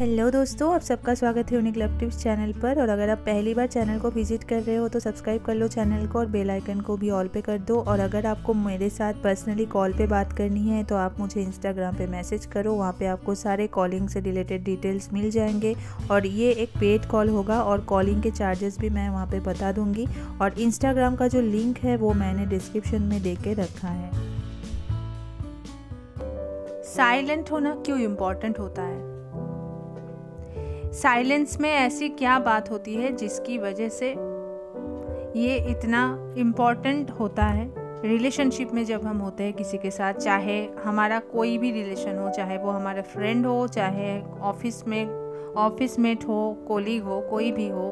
Hello दोस्तों, आप सबका स्वागत है यूनिक लव टिप्स चैनल पर। और अगर आप पहली बार चैनल को विजिट कर रहे हो तो सब्सक्राइब कर लो चैनल को और बेल आइकन को भी ऑल पे कर दो। और अगर आपको मेरे साथ पर्सनली कॉल पे बात करनी है तो आप मुझे इंस्टाग्राम पे मैसेज करो, वहाँ पे आपको सारे कॉलिंग से रिलेटेड डिटेल्स मिल जाएंगे। और ये एक पेड कॉल होगा और कॉलिंग के चार्जेस भी मैं वहाँ पर बता दूँगी। और इंस्टाग्राम का जो लिंक है वो मैंने डिस्क्रिप्शन में दे के रखा है। साइलेंट होना क्यों इम्पोर्टेंट होता है? साइलेंस में ऐसी क्या बात होती है जिसकी वजह से ये इतना इम्पॉर्टेंट होता है? रिलेशनशिप में जब हम होते हैं किसी के साथ, चाहे हमारा कोई भी रिलेशन हो, चाहे वो हमारा फ्रेंड हो, चाहे ऑफिस मेट हो, कोलीग हो, कोई भी हो,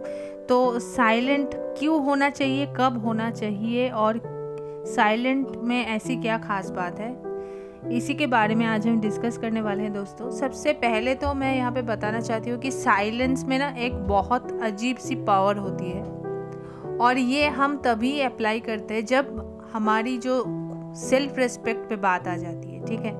तो साइलेंट क्यों होना चाहिए, कब होना चाहिए और साइलेंट में ऐसी क्या खास बात है, इसी के बारे में आज हम डिस्कस करने वाले हैं दोस्तों। सबसे पहले तो मैं यहाँ पे बताना चाहती हूँ कि साइलेंस में ना एक बहुत अजीब सी पावर होती है और ये हम तभी अप्लाई करते हैं जब हमारी जो सेल्फ रिस्पेक्ट पे बात आ जाती है। ठीक है,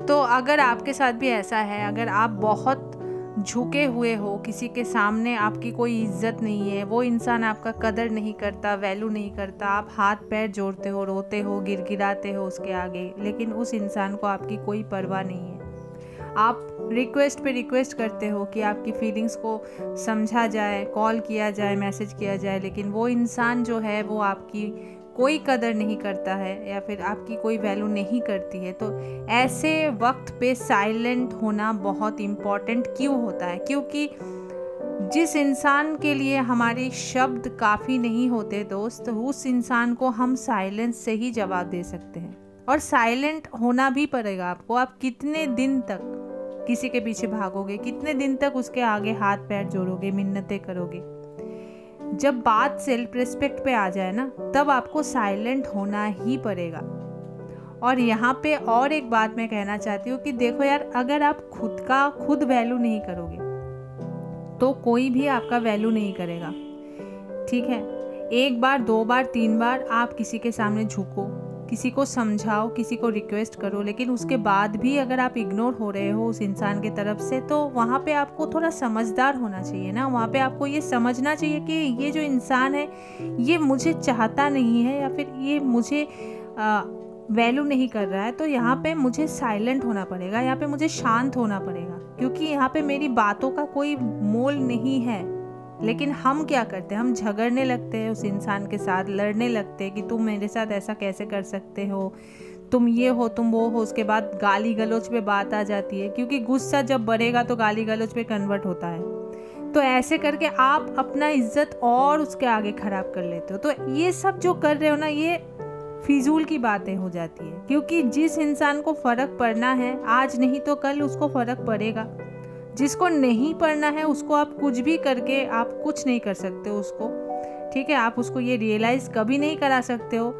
तो अगर आपके साथ भी ऐसा है, अगर आप बहुत झुके हुए हो, किसी के सामने आपकी कोई इज्जत नहीं है, वो इंसान आपका कदर नहीं करता, वैल्यू नहीं करता, आप हाथ पैर जोड़ते हो, रोते हो, गिड़गिड़ाते हो उसके आगे, लेकिन उस इंसान को आपकी कोई परवाह नहीं है। आप रिक्वेस्ट पे रिक्वेस्ट करते हो कि आपकी फीलिंग्स को समझा जाए, कॉल किया जाए, मैसेज किया जाए, लेकिन वो इंसान जो है वो आपकी कोई कदर नहीं करता है या फिर आपकी कोई वैल्यू नहीं करती है। तो ऐसे वक्त पे साइलेंट होना बहुत इम्पॉर्टेंट क्यों होता है? क्योंकि जिस इंसान के लिए हमारे शब्द काफ़ी नहीं होते दोस्त, उस इंसान को हम साइलेंस से ही जवाब दे सकते हैं। और साइलेंट होना भी पड़ेगा आपको। आप कितने दिन तक किसी के पीछे भागोगे, कितने दिन तक उसके आगे हाथ पैर जोड़ोगे, मिन्नतें करोगे? जब बात सेल्फ रिस्पेक्ट पे आ जाए ना, तब आपको साइलेंट होना ही पड़ेगा। और यहाँ पे और एक बात मैं कहना चाहती हूँ कि देखो यार, अगर आप खुद वैल्यू नहीं करोगे तो कोई भी आपका वैल्यू नहीं करेगा। ठीक है, एक बार, दो बार, तीन बार आप किसी के सामने झुको, किसी को समझाओ, किसी को रिक्वेस्ट करो, लेकिन उसके बाद भी अगर आप इग्नोर हो रहे हो उस इंसान के तरफ से, तो वहाँ पे आपको थोड़ा समझदार होना चाहिए ना। वहाँ पे आपको ये समझना चाहिए कि ये जो इंसान है ये मुझे चाहता नहीं है या फिर ये मुझे वैल्यू नहीं कर रहा है, तो यहाँ पे मुझे साइलेंट होना पड़ेगा, यहाँ पे मुझे शांत होना पड़ेगा, क्योंकि यहाँ पे मेरी बातों का कोई मोल नहीं है। लेकिन हम क्या करते हैं, हम झगड़ने लगते हैं उस इंसान के साथ, लड़ने लगते हैं कि तुम मेरे साथ ऐसा कैसे कर सकते हो, तुम ये हो, तुम वो हो। उसके बाद गाली गलौज पे बात आ जाती है, क्योंकि गुस्सा जब बढ़ेगा तो गाली गलौज पे कन्वर्ट होता है। तो ऐसे करके आप अपना इज्जत और उसके आगे खराब कर लेते हो। तो ये सब जो कर रहे हो ना, ये फिजूल की बातें हो जाती है, क्योंकि जिस इंसान को फ़र्क पड़ना है आज नहीं तो कल उसको फ़र्क पड़ेगा। जिसको नहीं पढ़ना है उसको आप कुछ भी करके आप कुछ नहीं कर सकते उसको। ठीक है, आप उसको ये रियलाइज़ कभी नहीं करा सकते हो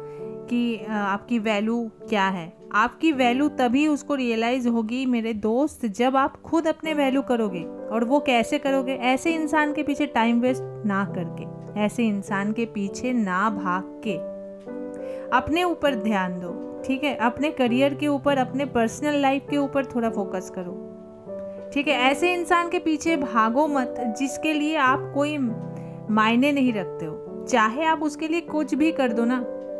कि आपकी वैल्यू क्या है। आपकी वैल्यू तभी उसको रियलाइज़ होगी मेरे दोस्त, जब आप खुद अपने वैल्यू करोगे। और वो कैसे करोगे? ऐसे इंसान के पीछे टाइम वेस्ट ना करके, ऐसे इंसान के पीछे ना भाग के अपने ऊपर ध्यान दो। ठीक है, अपने करियर के ऊपर, अपने पर्सनल लाइफ के ऊपर थोड़ा फोकस करो। ठीक है, ऐसे इंसान के पीछे भागो मत जिसके लिए आप कोई मायने नहीं रखते हो। चाहे आप उसके लिए कुछ भी कर दो ना,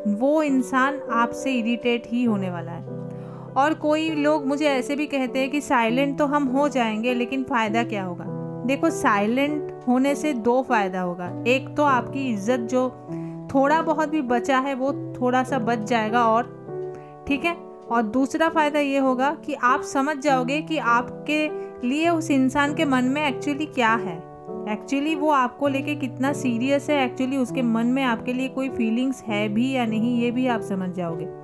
वो इंसान आपसे इरिटेट ही होने वाला है। और कोई लोग मुझे ऐसे भी कहते हैं कि साइलेंट तो हम हो जाएंगे, लेकिन फ़ायदा क्या होगा? देखो, साइलेंट होने से दो फ़ायदा होगा। एक तो आपकी इज्जत जो थोड़ा बहुत भी बचा है वो थोड़ा सा बच जाएगा, और ठीक है, और दूसरा फ़ायदा ये होगा कि आप समझ जाओगे कि आपके लिए उस इंसान के मन में एक्चुअली क्या है, एक्चुअली वो आपको लेके कितना सीरियस है, एक्चुअली उसके मन में आपके लिए कोई फीलिंग्स है भी या नहीं, ये भी आप समझ जाओगे।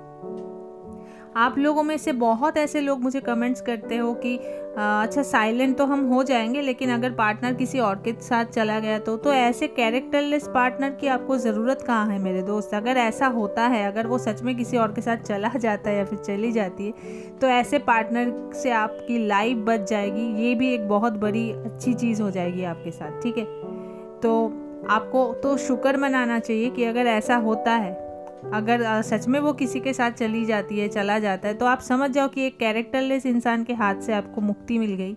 आप लोगों में से बहुत ऐसे लोग मुझे कमेंट्स करते हो कि अच्छा साइलेंट तो हम हो जाएंगे, लेकिन अगर पार्टनर किसी और के साथ चला गया तो ऐसे कैरेक्टरलेस पार्टनर की आपको ज़रूरत कहाँ है मेरे दोस्त? अगर ऐसा होता है, अगर वो सच में किसी और के साथ चला जाता है या फिर चली जाती है, तो ऐसे पार्टनर से आपकी लाइफ बच जाएगी। ये भी एक बहुत बड़ी अच्छी चीज़ हो जाएगी आपके साथ। ठीक है, तो आपको तो शुक्र मनाना चाहिए कि अगर ऐसा होता है, अगर सच में वो किसी के साथ चली जाती है, चला जाता है, तो आप समझ जाओ कि एक कैरेक्टरलेस इंसान के हाथ से आपको मुक्ति मिल गई।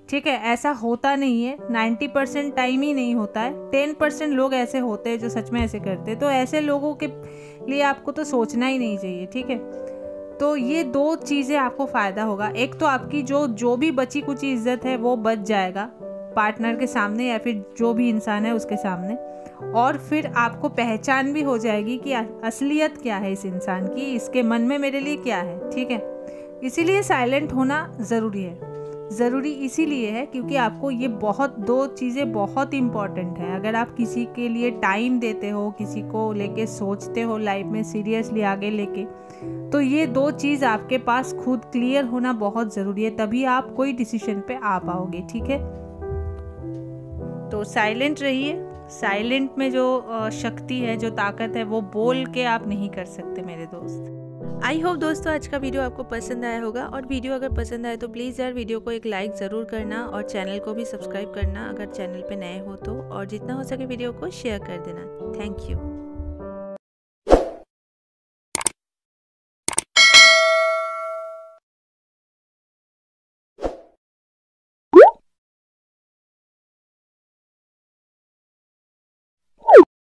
ठीक है, ऐसा होता नहीं है, 90% टाइम ही नहीं होता है, 10% लोग ऐसे होते हैं जो सच में ऐसे करते हैं। तो ऐसे लोगों के लिए आपको तो सोचना ही नहीं चाहिए, ठीक है। तो ये 2 चीज़ें आपको फ़ायदा होगा। एक तो आपकी जो भी बची कुछ इज्जत है वो बच जाएगा पार्टनर के सामने या फिर जो भी इंसान है उसके सामने, और फिर आपको पहचान भी हो जाएगी कि असलियत क्या है इस इंसान की, इसके मन में मेरे लिए क्या है, ठीक है। इसीलिए साइलेंट होना ज़रूरी है। ज़रूरी इसीलिए है क्योंकि आपको ये 2 चीज़ें बहुत इम्पॉर्टेंट है। अगर आप किसी के लिए टाइम देते हो, किसी को लेके सोचते हो लाइफ में सीरियसली आगे लेके, तो ये 2 चीज़ आपके पास खुद क्लियर होना बहुत ज़रूरी है, तभी आप कोई डिसीजन पे आ पाओगे, ठीक है। तो साइलेंट रहिए। साइलेंट में जो शक्ति है, जो ताकत है, वो बोल के आप नहीं कर सकते मेरे दोस्त। आई होप दोस्तों आज का वीडियो आपको पसंद आया होगा, और वीडियो अगर पसंद आए तो प्लीज़ यार वीडियो को एक लाइक ज़रूर करना और चैनल को भी सब्सक्राइब करना अगर चैनल पे नए हो तो, और जितना हो सके वीडियो को शेयर कर देना। Thank you.